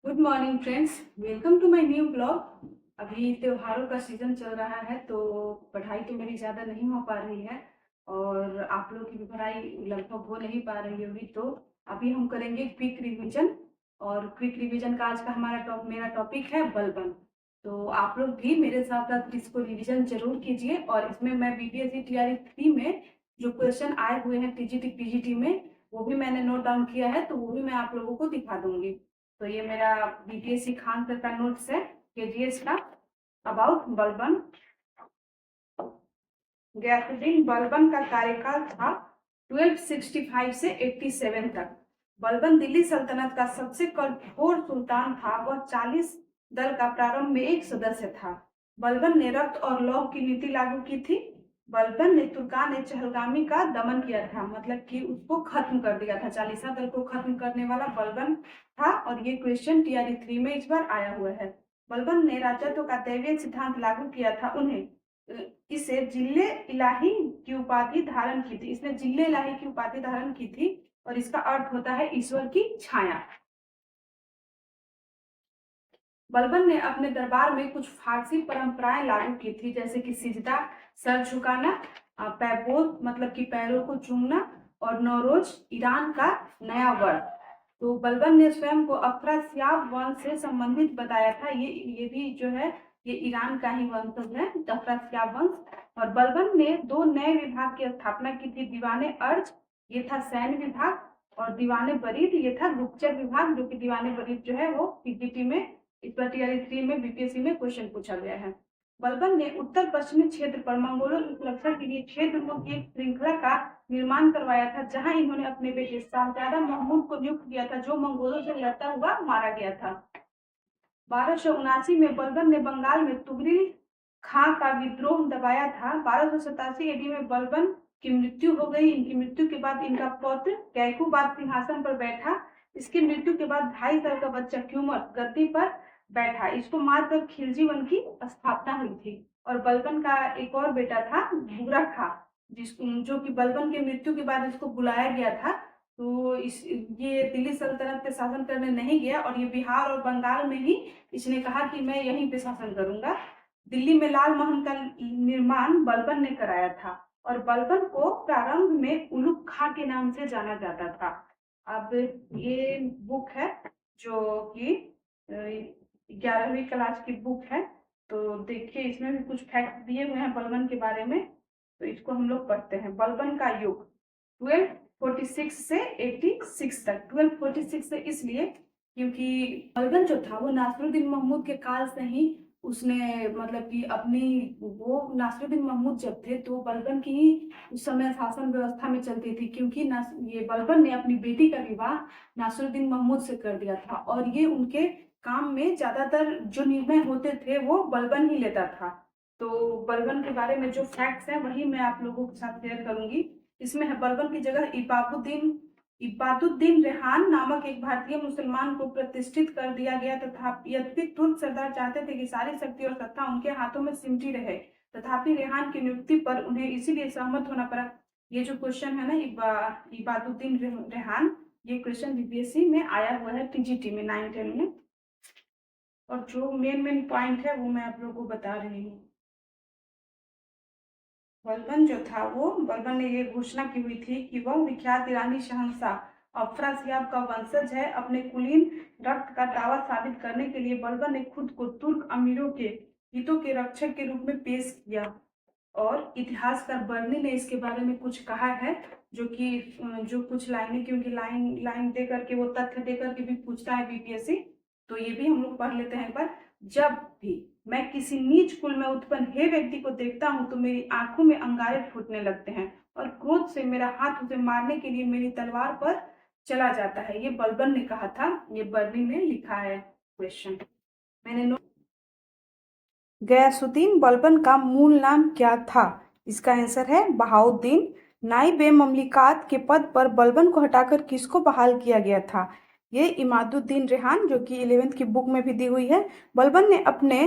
Good morning friends, welcome to my new blog. अभी त्योहारों का सीजन चल रहा है तो पढ़ाई तो मेरी ज़्यादा नहीं हो पा रही है और आप लोग की भी पढ़ाई लगभग हो नहीं पा रही होगी। तो अभी हम करेंगे क्विक रिवीजन। और क्विक रिवीजन का आज का मेरा टॉपिक है बलबन। तो आप लोग भी मेरे साथ साथ इसको रिवीजन जरूर कीजिए। और इसमें मैं बीपीएससी टीआरई 3 में जो क्वेश्चन आए हुए हैं टीजीटी पीजीटी में, वो भी मैंने नोट डाउन किया है, तो वो भी मैं आप लोगों को दिखा दूंगी। तो ये मेरा बीपीएससी खान सर का नोट्स है केजीएस का अबाउट बलबन। गयासुद्दीन बलबन का कार्यकाल था 1265 से 87 तक। बलबन दिल्ली सल्तनत का सबसे कठोर सुल्तान था। वह 40 दल का प्रारंभ में एक सदस्य था। बलबन ने रक्त और लौह की नीति लागू की थी। बलबन ने तुर्कान चहलगामी का दमन किया था, मतलब कि उसको खत्म कर दिया था। 40 दल को खत्म करने वाला बलबन था। और ये क्वेश्चन टीआरई 3 में इस बार आया हुआ है। बलबन ने राजत्व का दैवीय सिद्धांत लागू किया था। उन्हें इसे जिले इलाही की उपाधि धारण की थी। इसने जिले इलाही की उपाधि धारण की थी और इसका अर्थ होता है ईश्वर की छाया। बलबन ने अपने दरबार में कुछ फारसी परंपराएं लागू की थी, जैसे कि सिजदा, सर झुकाना, पैबोद मतलब कि पैरों को चूमना, और नौरोज ईरान का नया वर्ष। तो बलबन ने स्वयं को अफरासियाब वंश से संबंधित बताया था। ये भी जो है ये ईरान का ही वंशज है, अफरासियाब वंश। और बलबन ने 2 नए विभाग की स्थापना की थी। दीवाने अर्ज, ये था सैन्य विभाग, और दीवाने बरीद, ये था गुप्तचर विभाग। जो कि दीवाने बरीद जो है वो पीजीटी में इस बार टीआरई 3 में बीपीएससी में क्वेश्चन पूछा गया है। बलबन ने उत्तर पश्चिमी क्षेत्र पर मंगोलों की सुरक्षा के लिए 6 दुर्गों की एक श्रृंखला का निर्माण करवाया था, जहां इन्होंने अपने बेटे शाहजादा महमूद को नियुक्त किया था, जो मंगोलों से लड़ता हुआ मारा गया था। 1279 में बलबन ने बंगाल में तुगरिल खां का विद्रोह दबाया था। 1287 ईस्वी में बलबन की मृत्यु हो गई। इनकी मृत्यु के बाद इनका पौत्र कैकूबाद सिंहासन पर बैठा। इसकी मृत्यु के बाद 2.5 साल का बच्चा क्यूमर गद्दी पर बैठा। इसको मारकर खिलजी वन की स्थापना हुई थी। और बलबन का एक और बेटा था बुगरा खां, जो कि बलबन की मृत्यु के बाद इसको बुलाया गया था। तो ये दिल्ली सल्तनत पे शासन करने नहीं गया और ये बिहार और बंगाल में ही इसने कहा कि मैं यहीं पे शासन करूंगा। दिल्ली में लाल महल का निर्माण बलबन ने कराया था। और बलबन को प्रारंभ में उलुग खां के नाम से जाना जाता था। अब ये बुक है जो कि 11वीं क्लास की बुक है। तो देखिए इसमें भी कुछ फैक्ट दिए हुए हैं बलबन के बारे में, तो इसको हम लोग पढ़ते हैं। बलबन का युग 1246 से 86 तक। 1246 से इसलिए क्योंकि बलबन जो था वो नासिरुद्दीन महमूद के काल से ही उसने मतलब कि अपनी वो नासिरुद्दीन महमूद जब थे तो बलबन की ही उस समय शासन व्यवस्था में चलती थी, क्योंकि ये बलबन ने अपनी बेटी का विवाह नासिरुद्दीन महमूद से कर दिया था। और ये उनके काम में ज्यादातर जो निर्णय होते थे वो बलबन ही लेता था। तो बलबन के बारे में जो फैक्ट्स हैं वही मैं आप लोगों के साथ शेयर करूंगी। इसमें है बलबन की जगह इबादुद्दीन रेहान नामक एक भारतीय मुसलमान को प्रतिष्ठित कर दिया गया, तथा यद्यपि तुर्क सरदार चाहते थे कि सारी शक्ति और सत्ता उनके हाथों में सिमटी रहे, तथापि रेहान की नियुक्ति पर उन्हें इसीलिए सहमत होना पड़ा। ये जो क्वेश्चन है ना इबादुद्दीन रेहान, ये क्वेश्चन बीपीएससी में आया हुआ है टीजीटी में 9-10 में। और जो मेन पॉइंट है वो मैं आप लोगों को बता रही हूँ। बलबन जो था वो बलबन ने ये घोषणा की हुई थी कि वह विख्यात ईरानी शहंशाह अफरासियाब का वंशज है। अपने कुलीन रक्त का दावा साबित करने के लिए बलबन ने खुद को तुर्क अमीरों के हितों के रक्षक के रूप में पेश किया। और इतिहासकार बर्नी ने इसके बारे में कुछ कहा है, जो कुछ लाइनें, क्योंकि लाइन दे करके वो तथ्य दे करके भी पूछता है बीपीएससी, तो ये भी हम लोग पढ़ लेते हैं एक बार। जब भी मैं किसी नीच कुल में उत्पन्न हे व्यक्ति को देखता हूँ तो मेरी आंखों में अंगारे फूटने लगते हैं और क्रोध से मेरा हाथ उसे मारने के लिए मेरी तलवार पर चला जाता है। ये बलबन ने कहा था, ये बर्नी ने लिखा है क्वेश्चन। मैंने गयासुद्दीन बलबन का मूल नाम क्या था? इसका आंसर है बहाउद्दीन। नाइब ए ममलिकात के पद पर बलबन को हटाकर किसको बहाल किया गया था? ये इमादुद्दीन रेहान, जो कि 11वीं की बुक में भी दी हुई है। बलबन ने अपने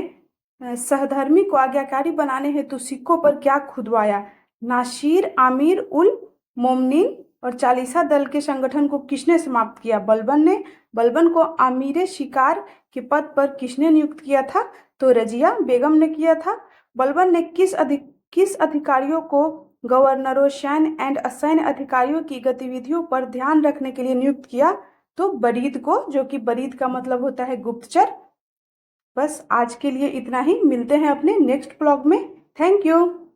सहधर्मी को आज्ञाकारी बनाने हेतु सिक्कों पर क्या खुदवाया? नासिर आमिर उल मोमनीन। और 40 दल के संगठन को किसने समाप्त किया? बलबन ने। बलबन को आमिर शिकार के पद पर किसने नियुक्त किया था? तो रजिया बेगम ने किया था। बलबन ने किस अधिकारियों को गवर्नरों, सैन्य एंड असैन्य अधिकारियों की गतिविधियों पर ध्यान रखने के लिए नियुक्त किया? तो बरीद को, जो कि बरीद का मतलब होता है गुप्तचर। बस आज के लिए इतना ही, मिलते हैं अपने नेक्स्ट ब्लॉग में। Thank you.